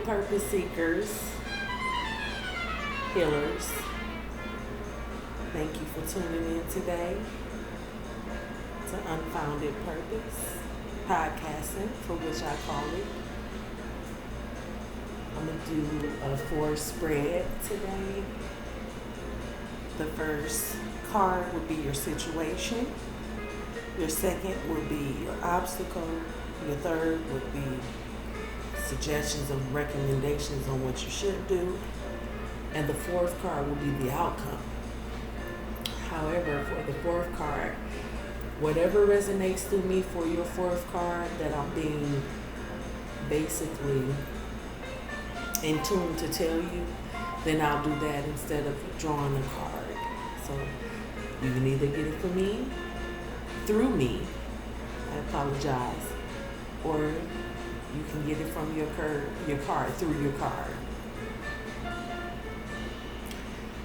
purpose seekers, healers. Thank you for tuning in today to Unfounded Purpose podcasting, for which I call it. I'm going to do a 4 spread today. The first card would be your situation. Your second would be your obstacle. Your third would be suggestions and recommendations on what you should do. And the fourth card will be the outcome. However, for the fourth card, whatever resonates through me for your fourth card that I'm being basically in tune to tell you, then I'll do that instead of drawing a card. So you can either get it from me, through me, I apologize, or you can get it from your card, through your card.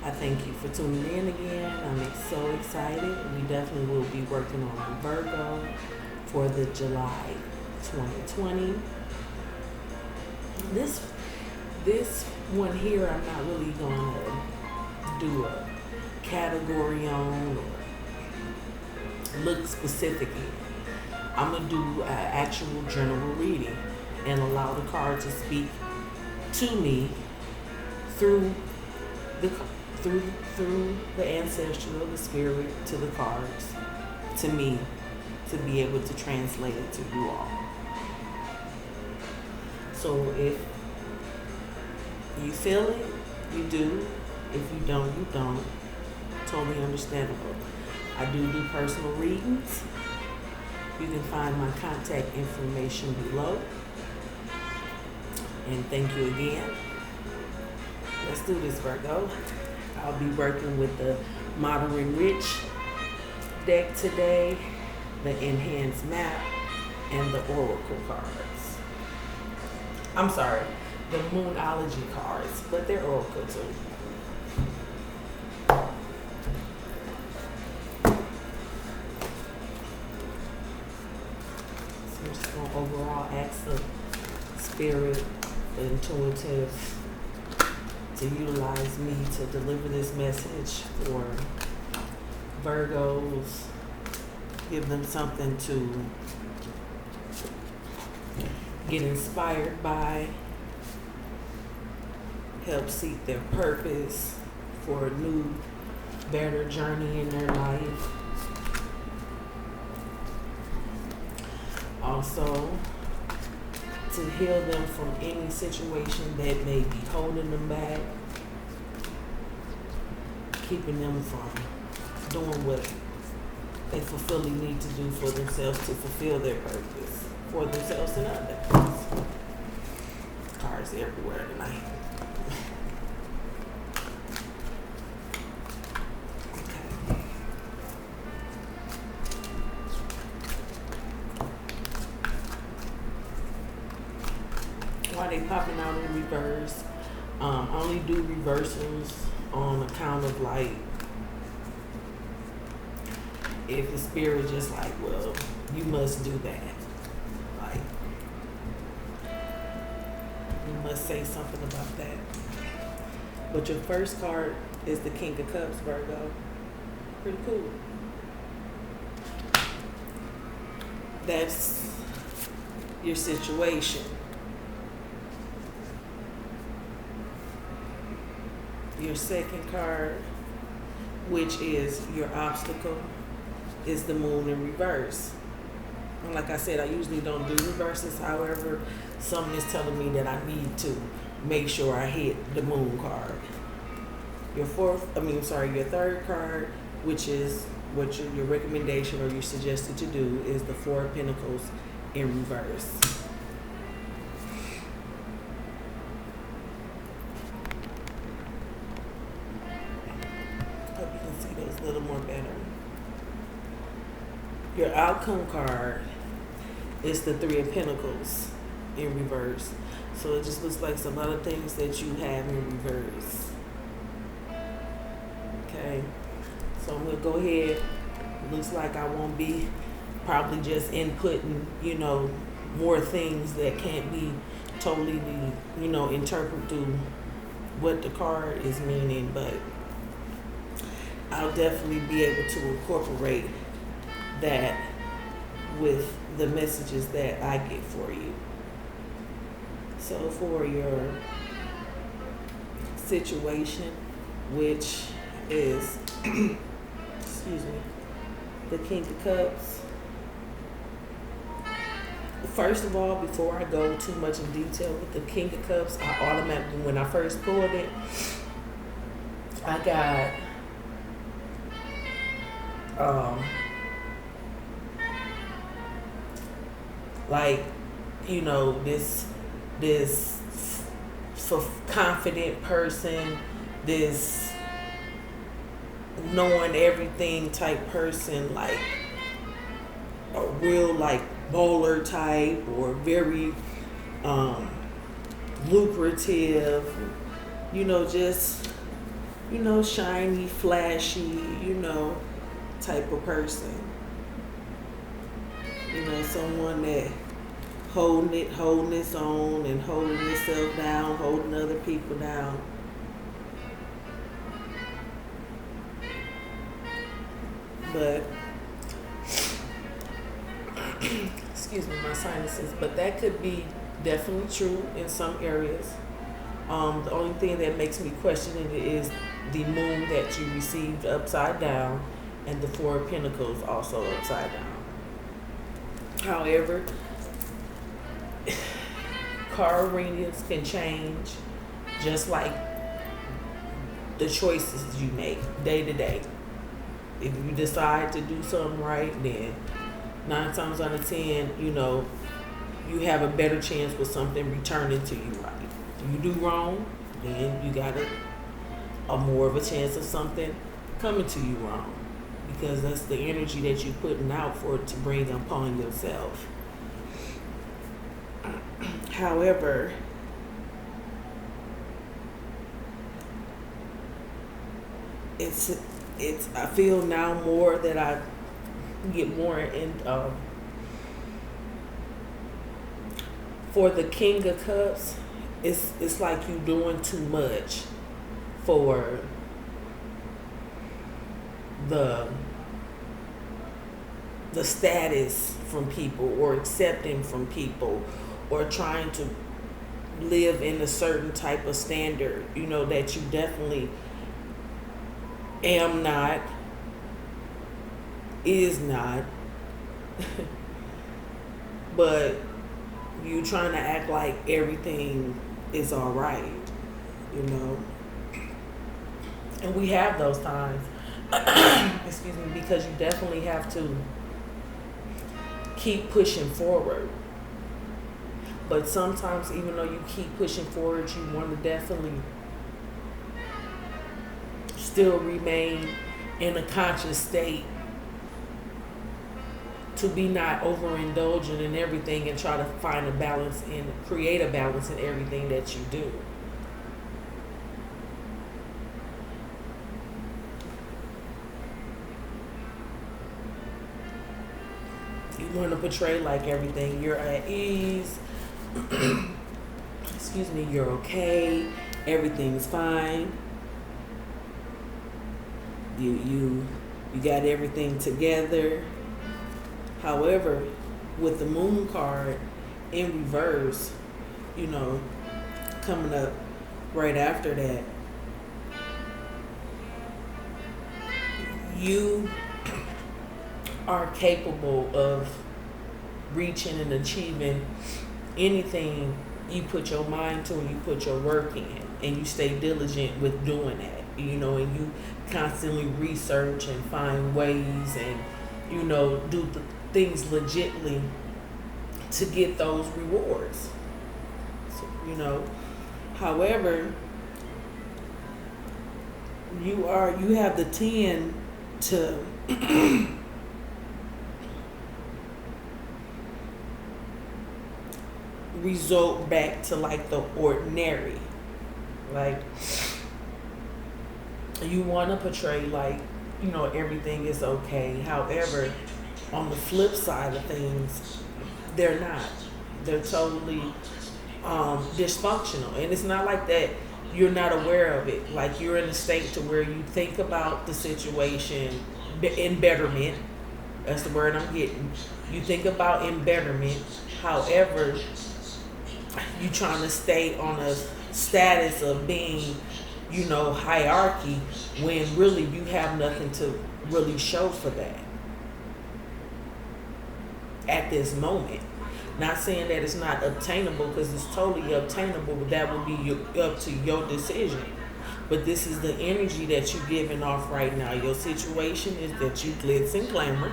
I thank you for tuning in again. I'm so excited. We definitely will be working on Virgo for the July 2020. This one here, I'm not really going to do a category on or look specific in. I'm going to do an actual general reading and allow the card to speak to me through the ancestral, the spirit, to the cards, to me, to be able to translate it to you all. So if you feel it, you do. If you don't, you don't. Totally understandable. I do personal readings. You can find my contact information below. And thank you again. Let's do this, Virgo. I'll be working with the Modern Rich deck today, the Enhanced Map, and the Oracle cards. I'm sorry, the Moonology cards, but they're Oracle too. So I'm just going to overall ask the spirit, the intuitive, to utilize me to deliver this message for Virgos, give them something to get inspired by, help seek their purpose for a new, better journey in their life. Also, to heal them from any situation that may be holding them back, keeping them from doing what they fulfilling need to do for themselves to fulfill their purpose for themselves and others. Cards everywhere tonight. Why they popping out in reverse? I only do reversals on account of like, if the spirit just like, well, you must do that. Like, you must say something about that. But your first card is the King of Cups, Virgo. Pretty cool. That's your situation. Your second card, which is your obstacle, is the Moon in reverse. And like I said, I usually don't do reverses. However, something is telling me that I need to make sure I hit the Moon card. Your third card, which is what your recommendation or you're suggested to do, is the Four of Pentacles in reverse. Hope you can see those a little more better. Your outcome card is the Three of Pentacles in reverse. So it just looks like a lot of things that you have in reverse. Okay, so I'm gonna go ahead. Looks like I won't be probably just inputting, more things that can't be totally, interpret through what the card is meaning, but I'll definitely be able to incorporate that with the messages that I get for you. So for your situation, which is, excuse me, the King of Cups. First of all, before I go too much in detail with the King of Cups, I automatically, when I first pulled it, I got like, this confident person, this knowing everything type person, like a real like bowler type, or very lucrative, just shiny, flashy, type of person. Someone that holding its own and holding itself down, holding other people down. But excuse me, my sinuses. But that could be definitely true in some areas. The only thing that makes me question it is the moon that you received upside down, and the Four of Pentacles also upside down. However, card readings can change, just like the choices you make day to day. If you decide to do something right, then 9 times out of 10, you have a better chance with something returning to you right. If you do wrong, then you got a more of a chance of something coming to you wrong, because that's the energy that you're putting out for it to bring upon yourself. However, it's I feel now more that I get more in for the King of Cups. It's like you doing too much for the status from people, or accepting from people, or trying to live in a certain type of standard, that you definitely am not, is not. But you trying to act like everything is all right, and we have those times. Excuse me, because you definitely have to keep pushing forward. But sometimes, even though you keep pushing forward, you want to definitely still remain in a conscious state, to be not overindulgent in everything, and try to find a balance and create a balance in everything that you do. You want to portray like everything, you're at ease. Excuse me, you're okay, everything's fine. You got everything together. However, with the Moon card in reverse, coming up right after that, you are capable of reaching and achieving anything you put your mind to, and you put your work in, and you stay diligent with doing that, and you constantly research and find ways, and do the things legitly to get those rewards. So, however, you have the 10 to result back to like the ordinary. Like, you want to portray like, everything is okay. However, on the flip side of things, they're not. They're totally dysfunctional. And it's not like that you're not aware of it. Like you're in a state to where you think about the situation in betterment. That's the word I'm getting. You think about in betterment. However, you trying to stay on a status of being, hierarchy when really you have nothing to really show for that at this moment. Not saying that it's not obtainable, because it's totally obtainable, but that would be up to your decision. But this is the energy that you're giving off right now. Your situation is that you glitz and glamour.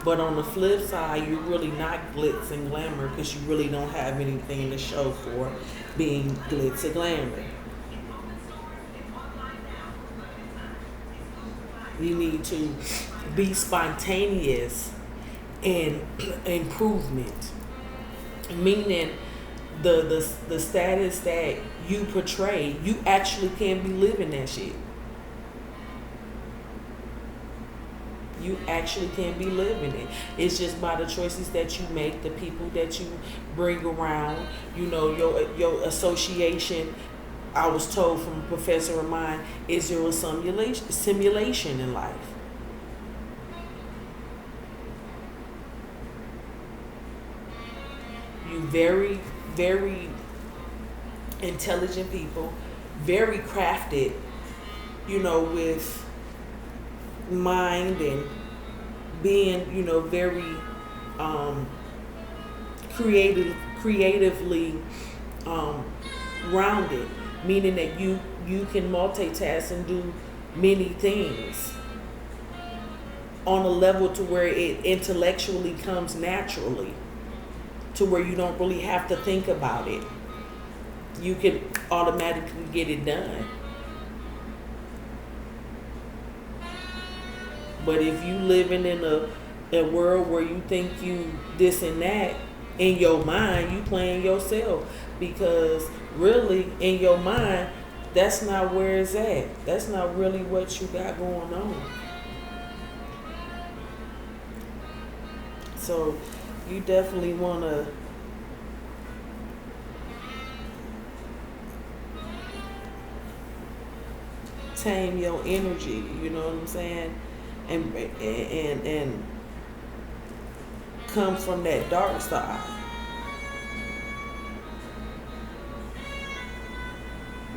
But on the flip side, you're really not glitz and glamour, because you really don't have anything to show for being glitz and glamour. You need to be spontaneous in improvement, meaning the status that you portray, you actually can be living that shit. You actually can be living it. It's just by the choices that you make, the people that you bring around, your association. I was told from a professor of mine, is there a simulation in life? You very, very intelligent people, very crafted, with mind and being, very creatively rounded, meaning that you can multitask and do many things on a level to where it intellectually comes naturally, to where you don't really have to think about it. You can automatically get it done. But if you living in a world where you think you this and that, in your mind, you playing yourself. Because really, in your mind, that's not where it's at. That's not really what you got going on. So you definitely want to tame your energy, you know what I'm saying? And come from that dark side.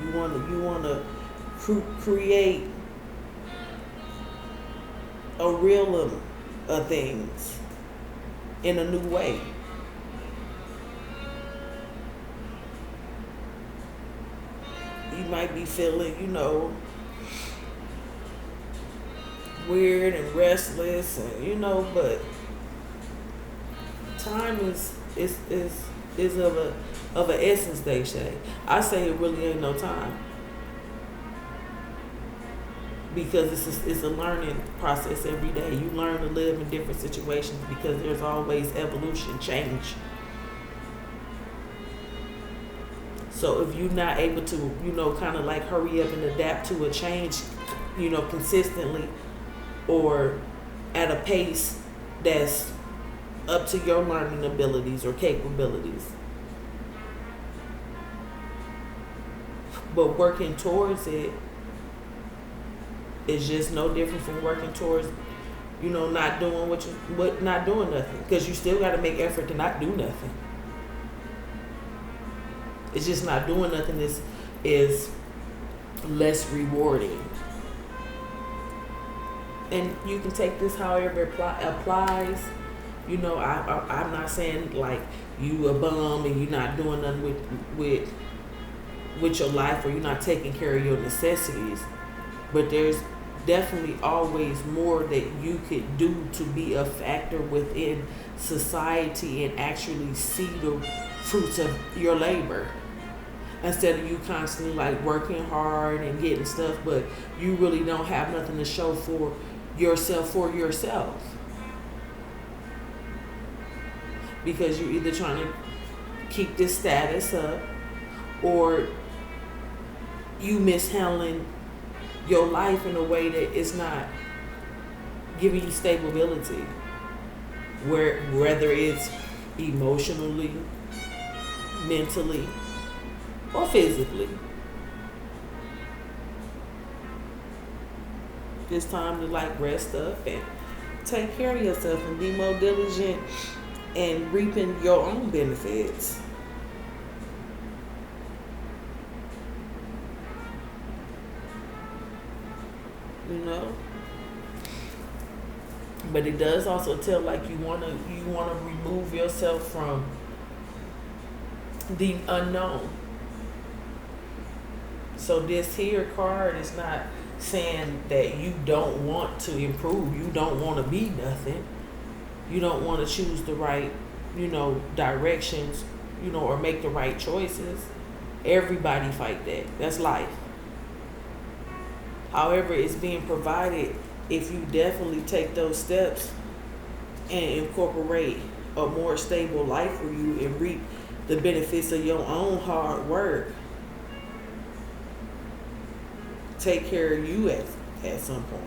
You wanna create a realm of things in a new way. You might be feeling, weird and restless, and but time is of an essence, they say. I say it really ain't no time, because it's a learning process every day. You learn to live in different situations, because there's always evolution, change. So if you're not able to, kind of like hurry up and adapt to a change, consistently, or at a pace that's up to your learning abilities or capabilities, but working towards it is just no different from working towards, not doing not doing nothing, because you still got to make effort to not do nothing. It's just not doing nothing is less rewarding. And you can take this however it applies. I'm not saying like you a bum and you're not doing nothing with your life, or you're not taking care of your necessities. But there's definitely always more that you could do to be a factor within society and actually see the fruits of your labor, instead of you constantly like working hard and getting stuff, but you really don't have nothing to show for yourself, because you're either trying to keep this status up, or you mishandling your life in a way that is not giving you stability, whether it's emotionally, mentally, or physically. It's time to like rest up and take care of yourself and be more diligent and reaping your own benefits. You know? But it does also tell like you wanna remove yourself from the unknown. So this here card is not saying that you don't want to improve, you don't want to be nothing, you don't want to choose the right, directions, or make the right choices. Everybody fight that. That's life. However, it's being provided if you definitely take those steps and incorporate a more stable life for you and reap the benefits of your own hard work. Take care of you at some point.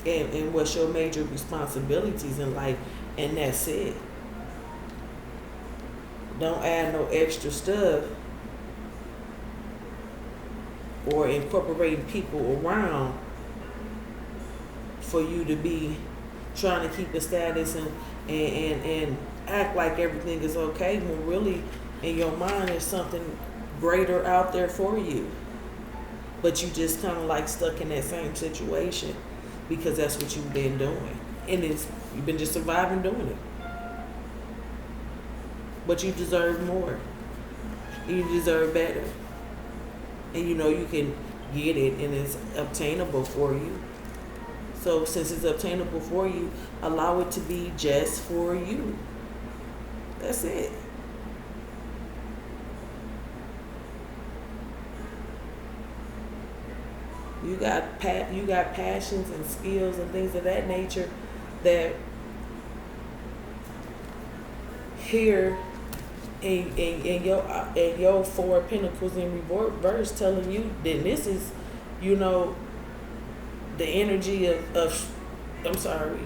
And what's your major responsibilities in life, and that's it. Don't add no extra stuff or incorporating people around for you to be trying to keep a status and act like everything is okay when really in your mind there's something greater out there for you. But you just kind of like stuck in that same situation because that's what you've been doing. And you've been just surviving doing it. But you deserve more. You deserve better. And you can get it and it's obtainable for you. So since it's obtainable for you, allow it to be just for you. That's it. You got passions and skills and things of that nature that here in your Four of Pentacles in reverse telling you that this is, the energy of I'm sorry,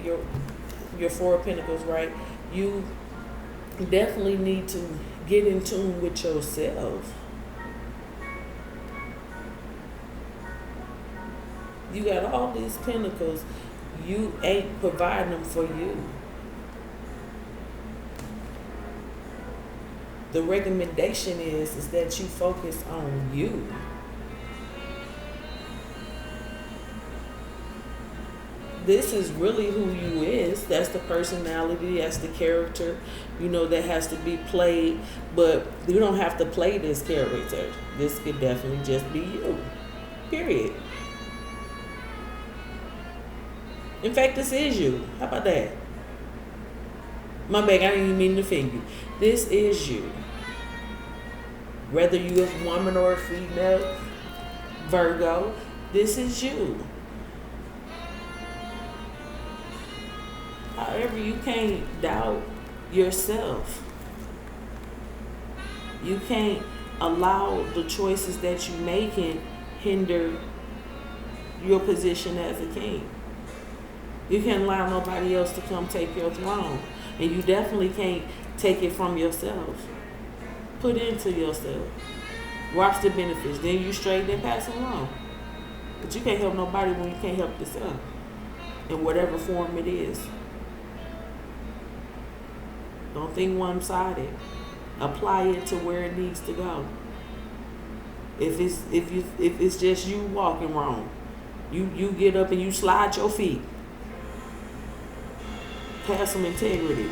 your Four of Pentacles, right? You definitely need to get in tune with yourself. You got all these pentacles, you ain't providing them for you. The recommendation is that you focus on you. This is really who you is. That's the personality, that's the character, that has to be played. But you don't have to play this character. This could definitely just be you. Period. In fact, this is you. How about that? My bad, I didn't even mean to offend you. This is you. Whether you're a woman or a female, Virgo, this is you. However, you can't doubt yourself. You can't allow the choices that you making hinder your position as a king. You can't allow nobody else to come take your throne. And you definitely can't take it from yourself. Put it into yourself. Watch the benefits. Then you straighten and pass it along. But you can't help nobody when you can't help yourself. In whatever form it is. Don't think one-sided. Apply it to where it needs to go. If it's just you walking wrong, you get up and you slide your feet. Have some integrity,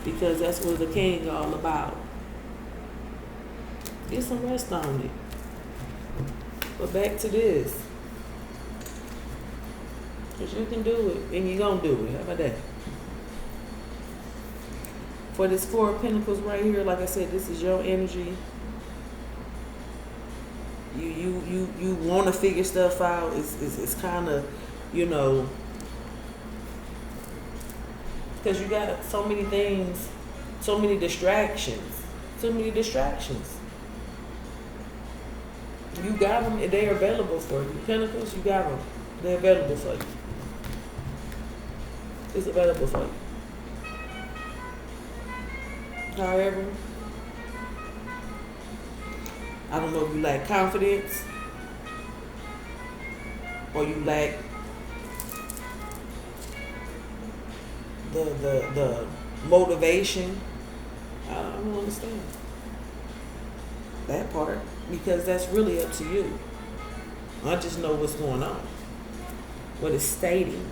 because that's what the king all about. Get some rest on it. But back to this, because you can do it and you're gonna do it. How about that? For this Four of Pentacles right here, like I said, this is your energy. You want to figure stuff out. It's kind of, because you got so many things, so many distractions. You got them, and they're available for you. Pentacles, you got them. They're available for you. It's available for you. However, I don't know if you lack confidence or you lack the motivation. I don't understand that part because that's really up to you. I just know what's going on. What it's stating.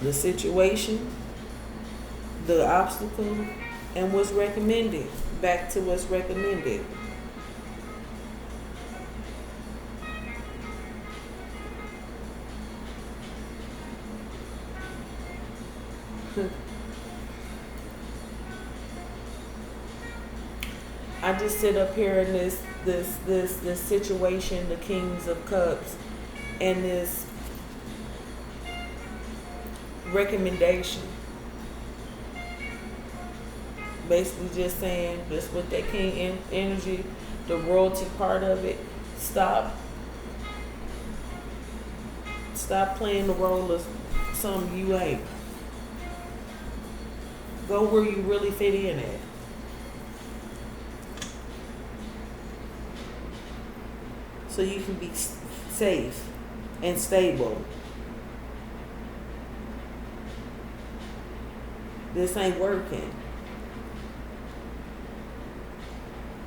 The situation, the obstacle, and what's recommended. Back to what's recommended. I just sit up here in this situation, the Kings of Cups, and this recommendation. Basically just saying, just with that king energy, the royalty part of it, stop playing the role of something you ain't. Go where you really fit in at. So you can be safe and stable. This ain't working.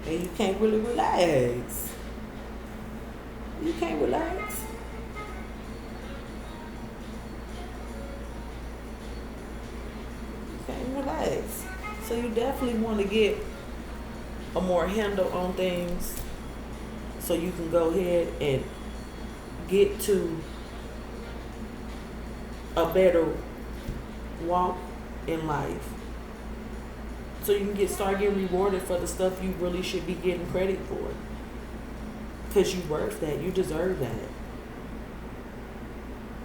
And you can't really relax. You can't relax. You can't relax. So you definitely want to get a more handle on things so you can go ahead and get to a better walk in life. So you can start getting rewarded for the stuff you really should be getting credit for. Because you worth that. You deserve that.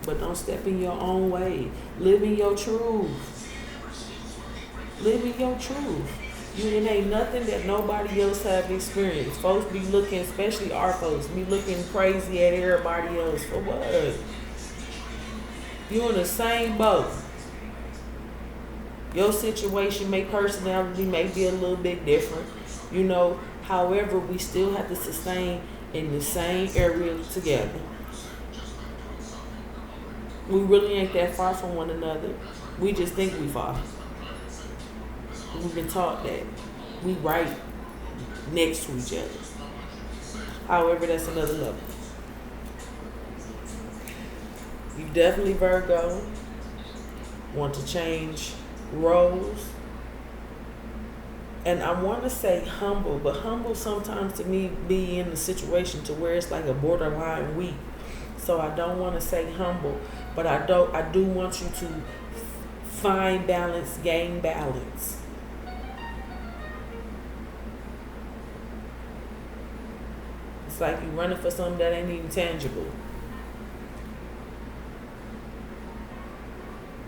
But don't step in your own way. Live in your truth. Live in your truth. It ain't nothing that nobody else have experienced. Folks be looking, especially our folks, be looking crazy at everybody else. For what? You in the same boat. Your situation, personality may be a little bit different. However, we still have to sustain in the same area together. We really ain't that far from one another. We just think we far. We've been taught that we right next to each other. However, that's another level. You definitely, Virgo, want to change roles. And I want to say humble, but humble sometimes to me be in the situation to where it's like a borderline weak. So I don't want to say humble, but I do want you to find balance, gain balance. It's like you running for something that ain't even tangible.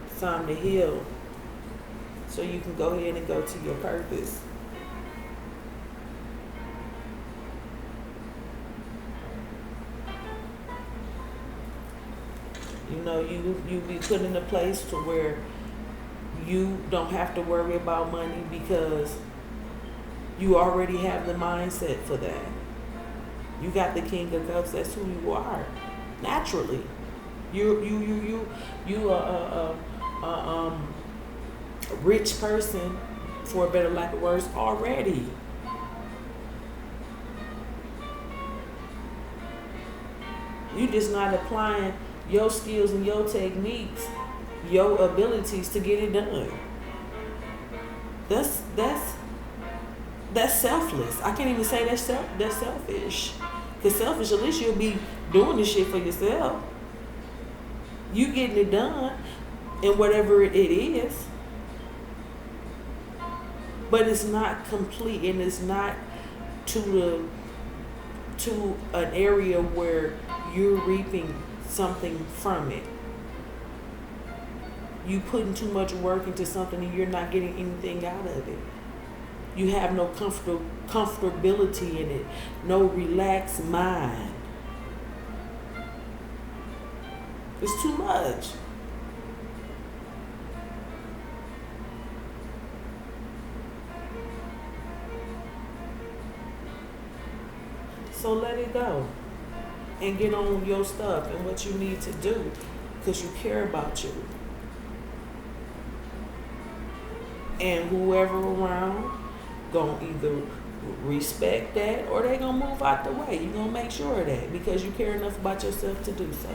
It's time to heal. So you can go ahead and go to your purpose. You be put in a place to where you don't have to worry about money because you already have the mindset for that. You got the King of Cups. That's who you are, naturally. You a rich person, for a better lack of words, already. You just not applying your skills and your techniques, your abilities to get it done. That's selfless. I can't even say that's selfish. Because selfish, at least you'll be doing the shit for yourself. You getting it done in whatever it is. But it's not complete, and it's not to an area where you're reaping something from it. You putting too much work into something and you're not getting anything out of it. You have no comfortability in it, no relaxed mind. It's too much. So let it go and get on with your stuff and what you need to do because you care about you. And whoever around gonna either respect that or they gonna move out the way. You gonna make sure of that because you care enough about yourself to do so.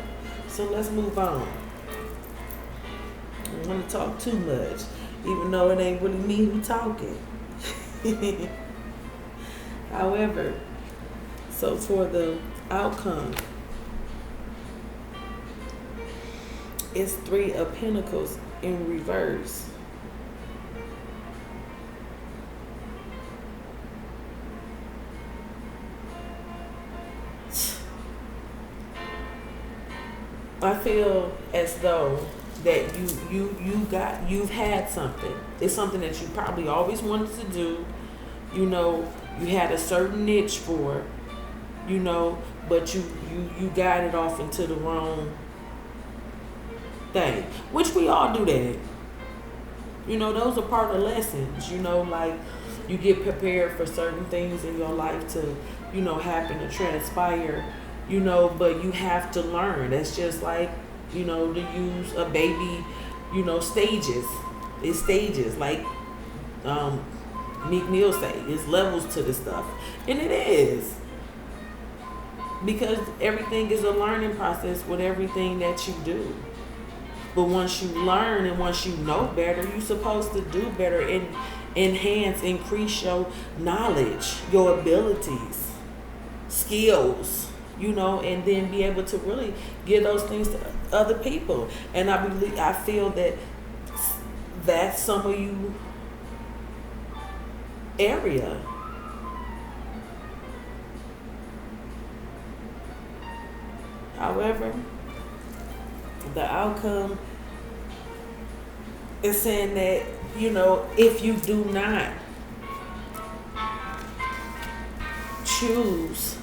So let's move on. I don't want to talk too much, even though it ain't really me who talking. However, so for the outcome, it's 3 of Pentacles in reverse. I feel as though that you've had something. It's something that you probably always wanted to do. You know, you had a certain niche for, you know, but you got it off into the wrong thing. Which we all do that. You know, those are part of lessons, you know, like you get prepared for certain things in your life to, you know, happen to transpire. You know, but you have to learn. That's just like, you know, to use a baby, you know, stages. It's stages. Like Meek Mill say, it's levels to this stuff. And it is. Because everything is a learning process with everything that you do. But once you learn and once you know better, you're supposed to do better and enhance, increase your knowledge, your abilities, skills. You know, and then be able to really give those things to other people. And I feel that that's some of you area. However, the outcome is saying that, you know, if you do not choose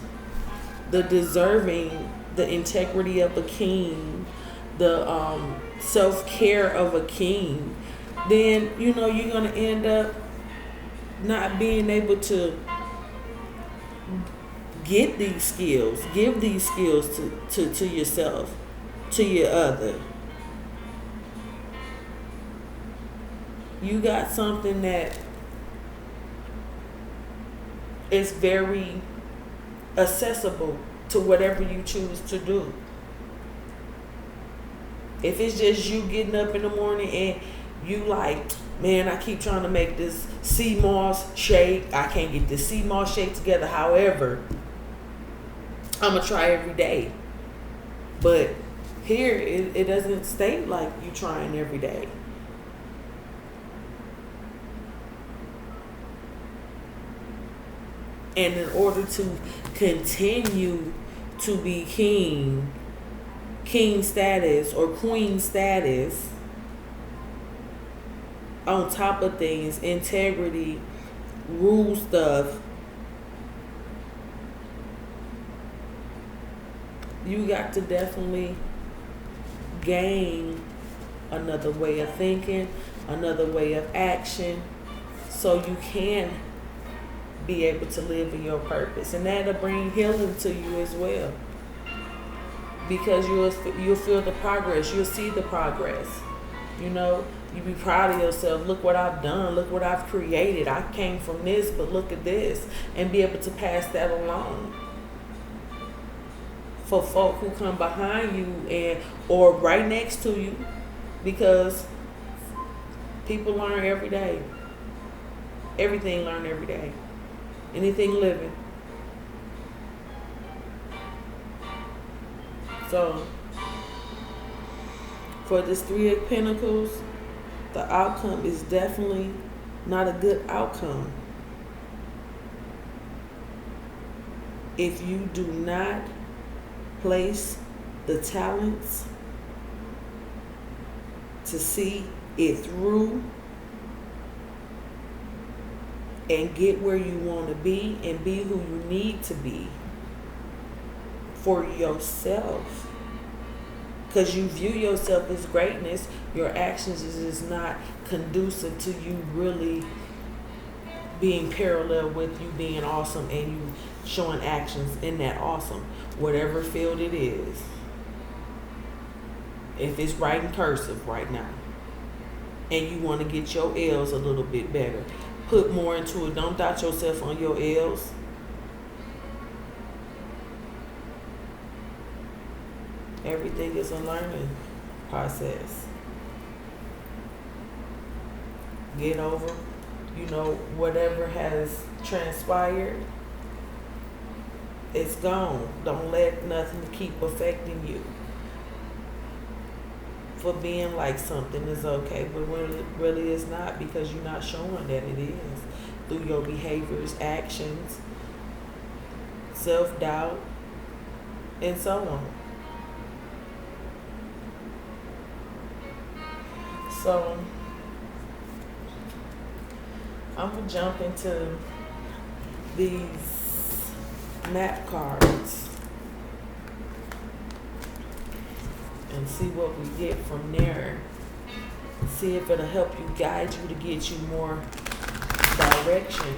the deserving, the integrity of a king, the self-care of a king, then, you know, you're going to end up not being able to get these skills, give these skills to yourself, to your other. You got something that is very accessible to whatever you choose to do. If it's just you getting up in the morning and you like, man, I keep trying to make this sea moss shake. I can't get this sea moss shake together. However, I'm going to try every day. But here, it doesn't state like you trying every day. And in order to continue to be king status or queen status, on top of things, integrity, rule stuff, you got to definitely gain another way of thinking, another way of action, so you can be able to live in your purpose. And that'll bring healing to you as well. Because you'll feel the progress. You'll see the progress. You know, you'll be proud of yourself. Look what I've done. Look what I've created. I came from this, but look at this. And be able to pass that along. For folk who come behind you or right next to you. Because people learn every day. Everything learn every day. Anything living. So, for this 3 of Pentacles, the outcome is definitely not a good outcome. If you do not place the talents to see it through and get where you want to be and be who you need to be for yourself. because you view yourself as greatness, your actions is not conducive to you really being parallel with you being awesome and you showing actions in that awesome, whatever field it is. If it's writing cursive right now and you want to get your L's a little bit better, put more into it. Don't doubt yourself on your L's. Everything is a learning process. Get over, whatever has transpired, it's gone. Don't let nothing keep affecting you. For being like something is okay, but really it's not, because you're not showing that it is through your behaviors, actions, self-doubt, and so on. So I'm gonna jump into these map cards and see what we get from there. See if it'll help you, guide you to get you more direction.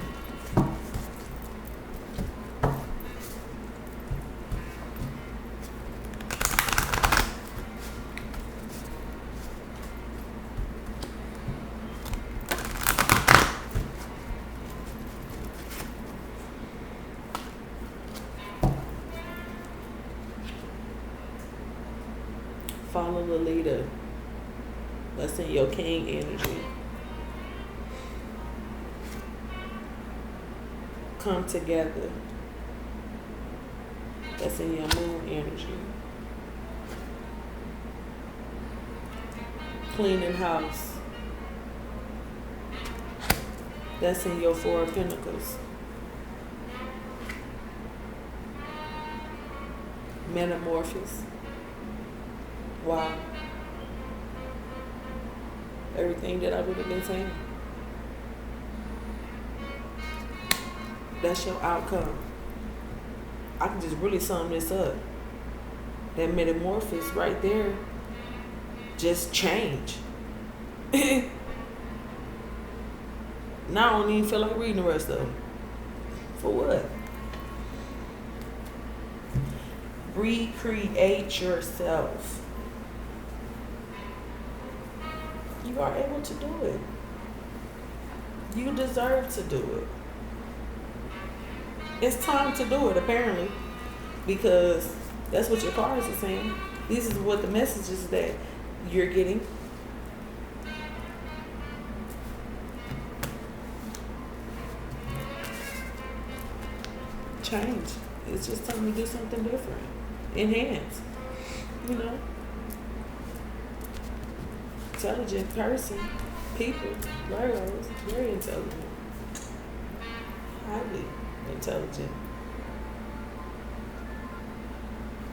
Follow the leader. That's in your king energy. Come together. That's in your moon energy. Cleaning house. That's in your Four of Pentacles. Metamorphosis. Wow. Everything that I've really been saying. That's your outcome. I can just really sum this up. That metamorphosis right there, just change. Now I don't even feel like reading the rest of them. For what? Recreate yourself. You are able to do it. You deserve to do it. It's time to do it, apparently, because that's what your cards are saying. This is what the messages that you're getting. Change. It's just time to do something different. Enhance. Intelligent person. People. Virgos. Very intelligent. Highly intelligent.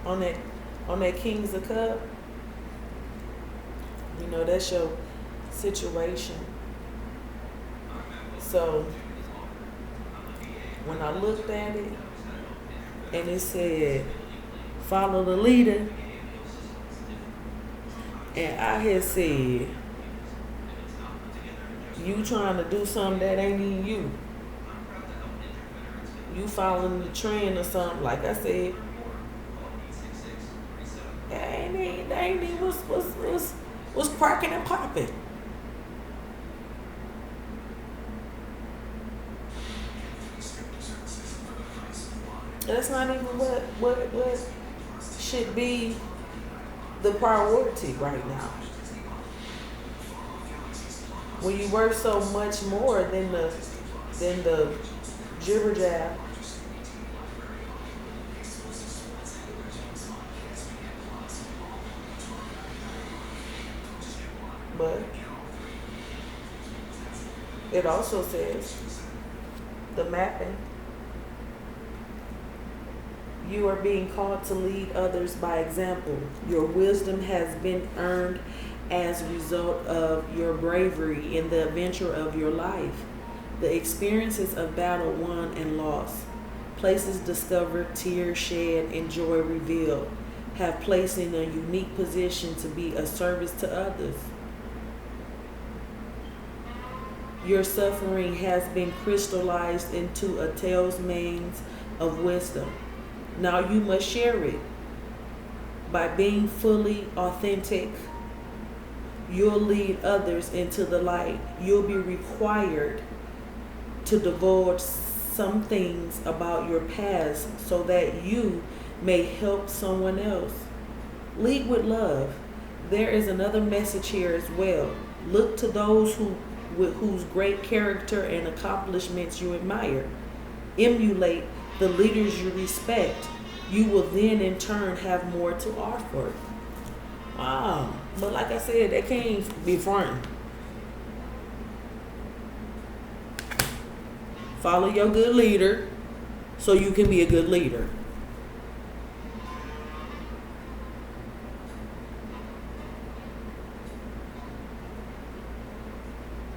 On that Kings of Cup, that's your situation. So when I looked at it and it said follow the leader, and I had said you trying to do something that ain't even you. You following the trend or something, like I said. Ain't even what's cracking and popping. That's not even what should be the priority right now. When you worth so much more than the jibber jab. But it also says the mapping. You are being called to lead others by example. Your wisdom has been earned as a result of your bravery in the adventure of your life. The experiences of battle won and lost, places discovered, tears shed, and joy revealed. have placed in a unique position to be a service to others. Your suffering has been crystallized into a talisman of wisdom. Now you must share it. By being fully authentic, you'll lead others into the light. You'll be required to divulge some things about your past so that you may help someone else. Lead with love. There is another message here as well. Look to those whose great character and accomplishments you admire. Emulate the leaders you respect. You will then in turn have more to offer. Wow. But like I said, they can't be fronting. Follow your good leader so you can be a good leader.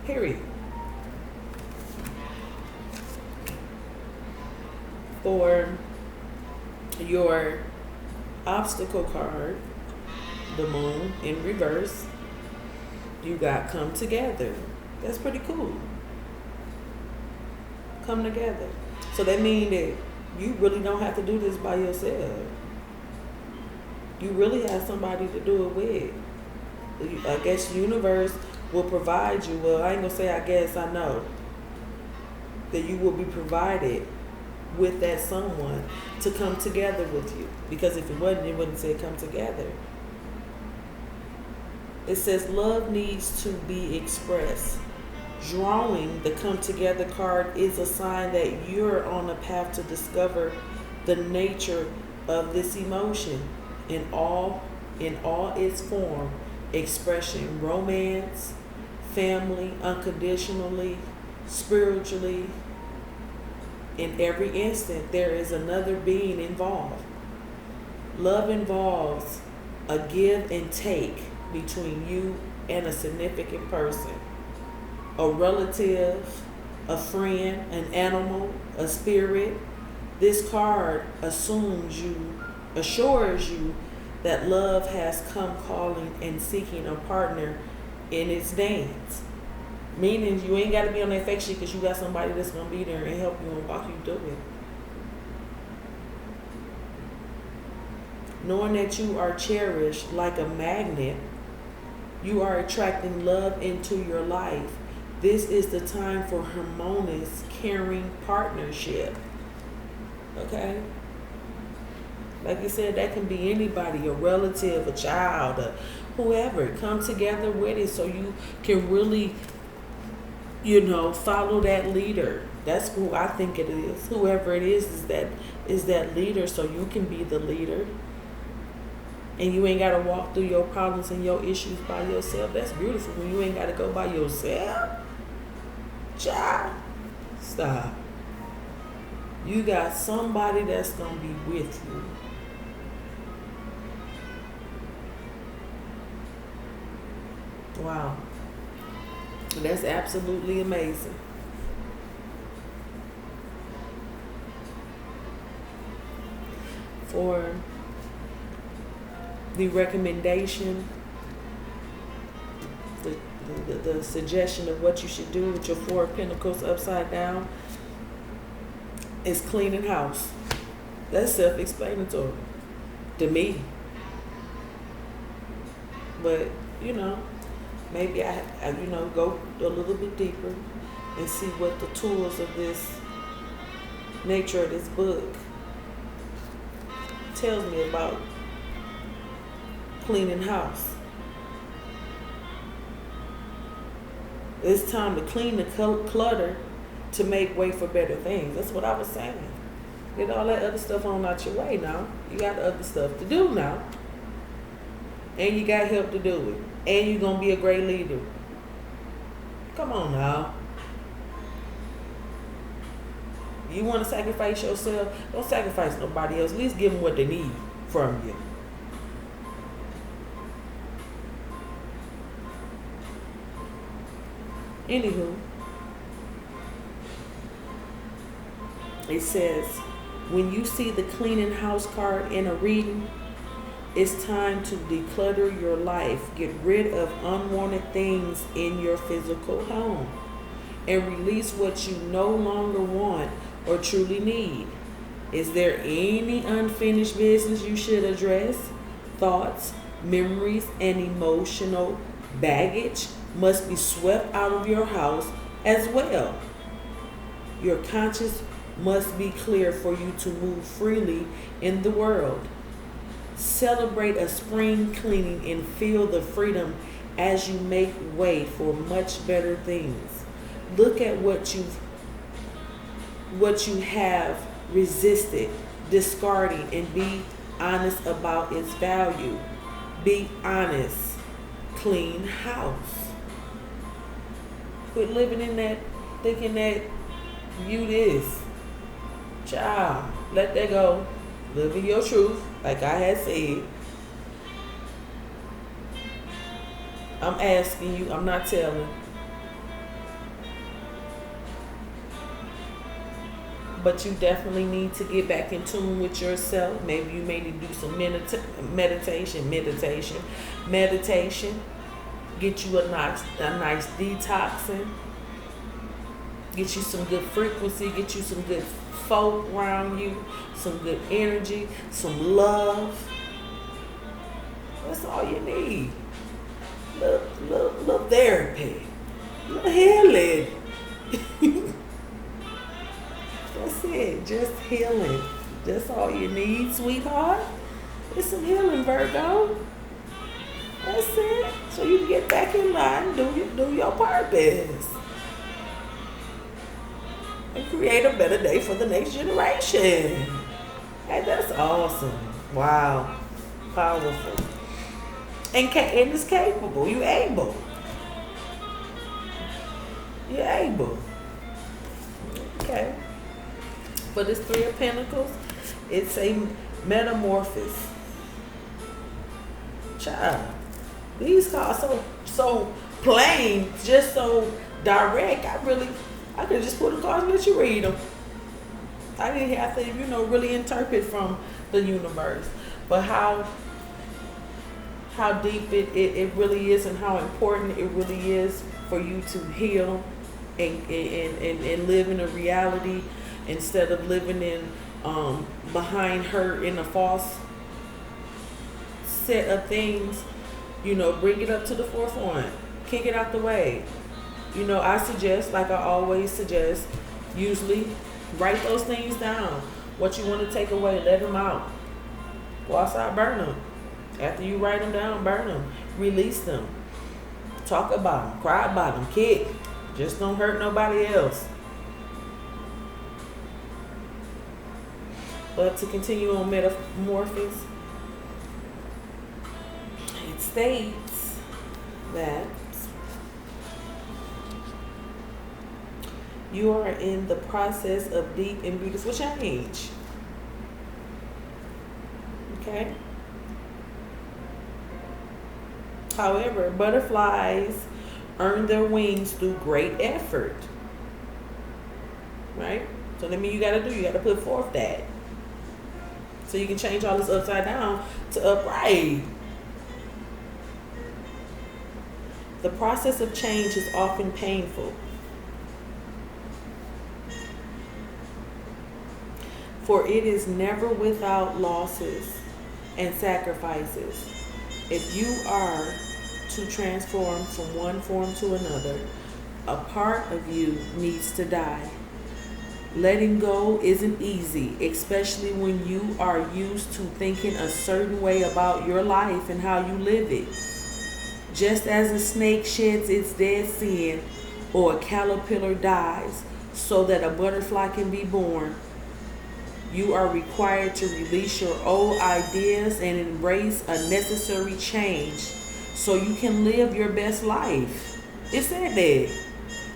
Period. For your obstacle card, the moon in reverse, you got come together. That's pretty cool. Come together. So that means that you really don't have to do this by yourself. You really have somebody to do it with. I guess universe will provide you. Well, I ain't gonna say I guess, I know that you will be provided with that someone to come together with you. Because if it wasn't, it wouldn't say come together. It says love needs to be expressed. Drawing the come together card is a sign that you're on a path to discover the nature of this emotion in all its form, expression, romance, family, unconditionally, spiritually. In every instant, there is another being involved. Love involves a give and take between you and a significant person, a relative, a friend, an animal, a spirit. This card assures you that love has come calling and seeking a partner in its dance. Meaning you ain't got to be on that fake shit because you got somebody that's going to be there and help you and walk you through it. Knowing that you are cherished like a magnet, you are attracting love into your life. This is the time for harmonious, caring partnership. Okay? Like you said, that can be anybody, a relative, a child, whoever. Come together with it so you can really, follow that leader. That's who I think it is. Whoever it is that leader, so you can be the leader. And you ain't got to walk through your problems and your issues by yourself. That's beautiful when you ain't got to go by yourself. Child, stop. You got somebody that's going to be with you. Wow. That's absolutely amazing. For the recommendation, the suggestion of what you should do with your Four of Pentacles upside down is cleaning house. That's self-explanatory to me. But, maybe I go a little bit deeper and see what the tools of this nature of this book tells me about cleaning house. It's time to clean the clutter to make way for better things. That's what I was saying. Get all that other stuff on out your way now. You got other stuff to do now. And you got help to do it. And you're going to be a great leader. Come on now. You want to sacrifice yourself? Don't sacrifice nobody else. At least give them what they need from you. Anywho, it says, when you see the cleaning house card in a reading, It's time to declutter your life. Get rid of unwanted things in your physical home and release what you no longer want or truly need. Is there any unfinished business you should address? Thoughts, memories, and emotional baggage must be swept out of your house as well. Your conscience must be clear for you to move freely in the world. Celebrate a spring cleaning and feel the freedom as you make way for much better things. Look at what you have resisted, discarding, and be honest about its value. Be honest. Clean house. Quit living in that, thinking that you this. Child, let that go. Live in your truth, like I had said. I'm asking you, I'm not telling. But you definitely need to get back in tune with yourself. Maybe you may need to do some meditation. Get you a nice detoxing. Get you some good frequency. Get you some good folk around you. Some good energy. Some love. That's all you need. Little therapy. Little healing. That's it. Just healing. That's all you need, sweetheart. It's some healing, Virgo. That's it. So you can get back in line, do your purpose, and create a better day for the next generation. Hey, that's awesome. Wow. Powerful. And it's capable. You're able. You're able. Okay. For this Three of Pentacles, it's a metamorphosis. Child, these cards so plain, just so direct. I could just put the cards and let you read them. I didn't have to, really interpret from the universe. But how deep it really is, and how important it really is for you to heal and live in a reality, instead of living in behind her in a false set of things. Bring it up to the forefront. Kick it out the way. I suggest, like I always suggest, usually write those things down. What you want to take away, let them out. Go outside, burn them. After you write them down, burn them. Release them. Talk about them. Cry about them. Kick. Just don't hurt nobody else. But to continue on metamorphosis, it states that you are in the process of deep and beautiful change. Okay? However, butterflies earn their wings through great effort. Right? So that means you got to put forth that. So you can change all this upside down to upright. The process of change is often painful. For it is never without losses and sacrifices. If you are to transform from one form to another, a part of you needs to die. Letting go isn't easy, especially when you are used to thinking a certain way about your life and how you live it. Just as a snake sheds its dead skin, or a caterpillar dies so that a butterfly can be born, you are required to release your old ideas and embrace a necessary change so you can live your best life. It said that.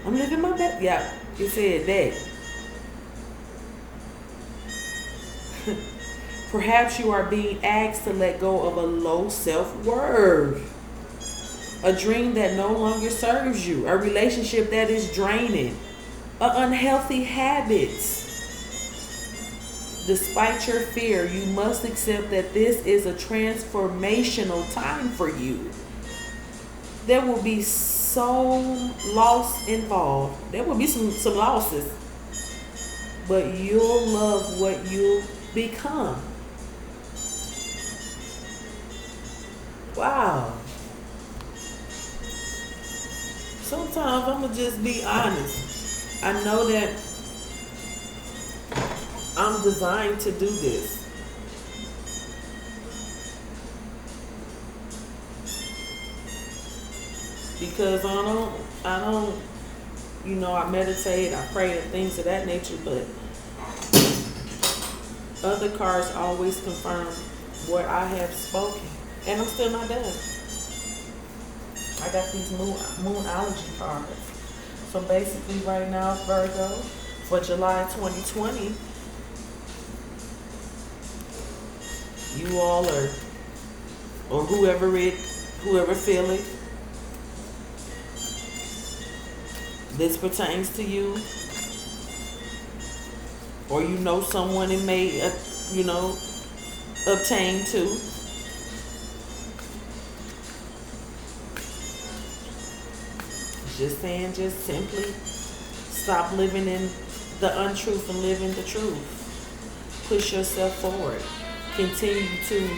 I'm living my best. Yeah, it said that. Perhaps you are being asked to let go of a low self-worth, a dream that no longer serves you, a relationship that is draining, unhealthy habits. Despite your fear, you must accept that this is a transformational time for you. There will be so loss involved. There will be some losses. But you'll love what you'll become. Wow. Sometimes I'm going to just be honest. I know that I'm designed to do this. Because I don't, I meditate, I pray and things of that nature, but other cards always confirm what I have spoken. And I'm still not done. I got these moonology cards. So basically right now, Virgo, for July 2020, you all are, or whoever feel it, this pertains to you, or you know someone it may, obtain to. Just saying, just simply stop living in the untruth and live in the truth. Push yourself forward. Continue to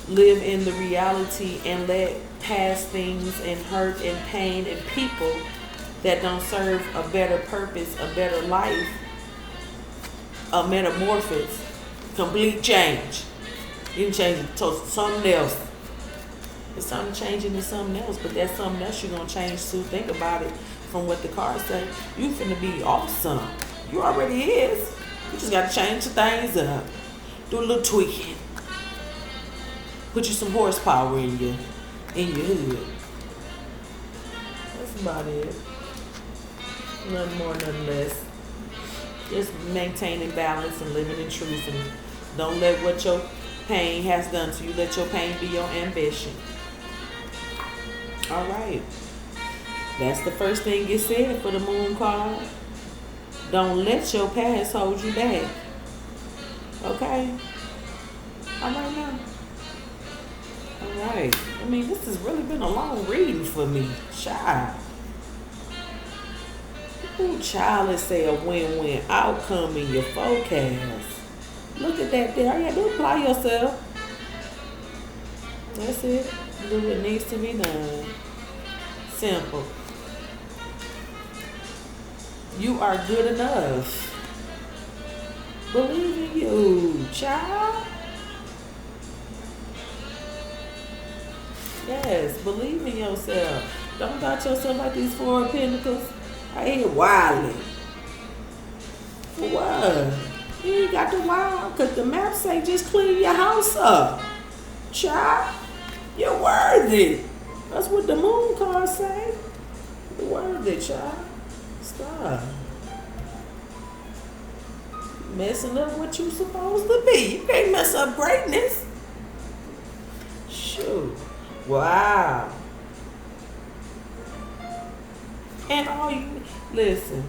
live in the reality and let past things and hurt and pain and people that don't serve a better purpose, a better life, a metamorphosis, complete change. You can change it to something else. It's something changing to something else, but that's something else you're going to change to. Think about it from what the cards say. You finna be awesome. You already is. You just got to change the things up. Do a little tweaking. Put you some horsepower in your hood. That's about it. Nothing more, nothing less. Just maintaining balance and living in truth, and don't let what your pain has done to you, let your pain be your ambition. All right. That's the first thing it said for the moon card. Don't let your past hold you back. Okay? All right now. All right. I mean, this has really been a long reading for me. Child. Ooh, child, let's say a win-win outcome in your forecast. Look at that there. All you have to do is apply yourself. That's it. Do what needs to be done. Simple. You are good enough. Believe in you, child. Yes, believe in yourself. Don't doubt yourself like these Four of Pentacles. I ain't wilding. For what? You ain't got the wild, because the map say just clean your house up. Child, you're worthy. That's what the moon cards say. You're worthy, child. Stop. Messing up what you supposed to be. You can't mess up greatness. Shoot. Wow. And all you, listen.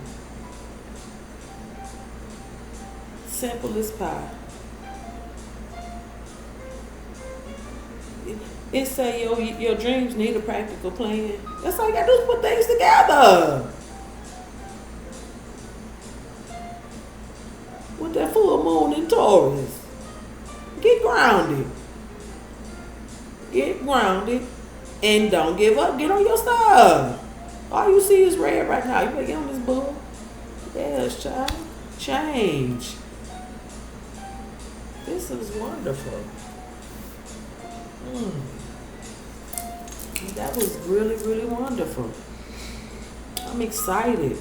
Simple as pie. It say your dreams need a practical plan. That's all you gotta do is put things together. With that full moon in Taurus. Get grounded. Get grounded. And don't give up. Get on your stuff. All you see is red right now. You better get on this bull. Yes, child. Change. This is wonderful. That was really, really wonderful. I'm excited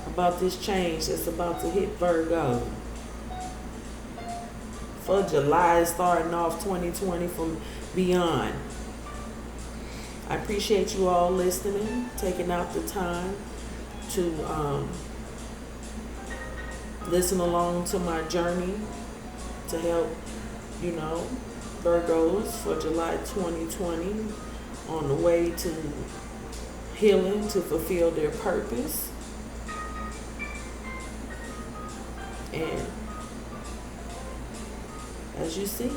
about this change that's about to hit Virgo. For July, starting off 2020 from beyond. I appreciate you all listening, taking out the time to listen along to my journey to help, Virgos for July 2020 on the way to healing, to fulfill their purpose. And as you see.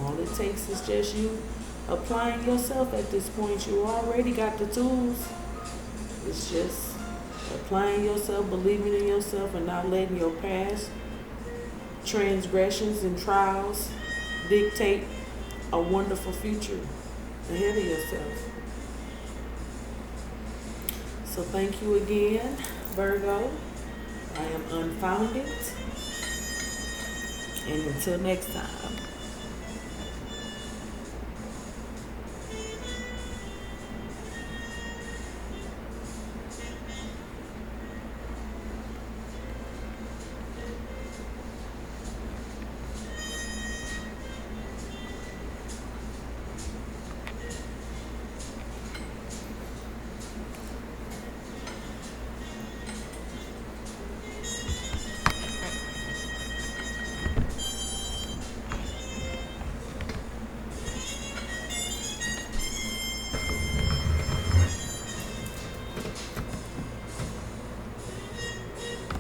All it takes is just you applying yourself at this point. You already got the tools. It's just applying yourself, believing in yourself, and not letting your past transgressions and trials dictate a wonderful future ahead of yourself. So thank you again, Virgo. I am Unfounded. And until next time.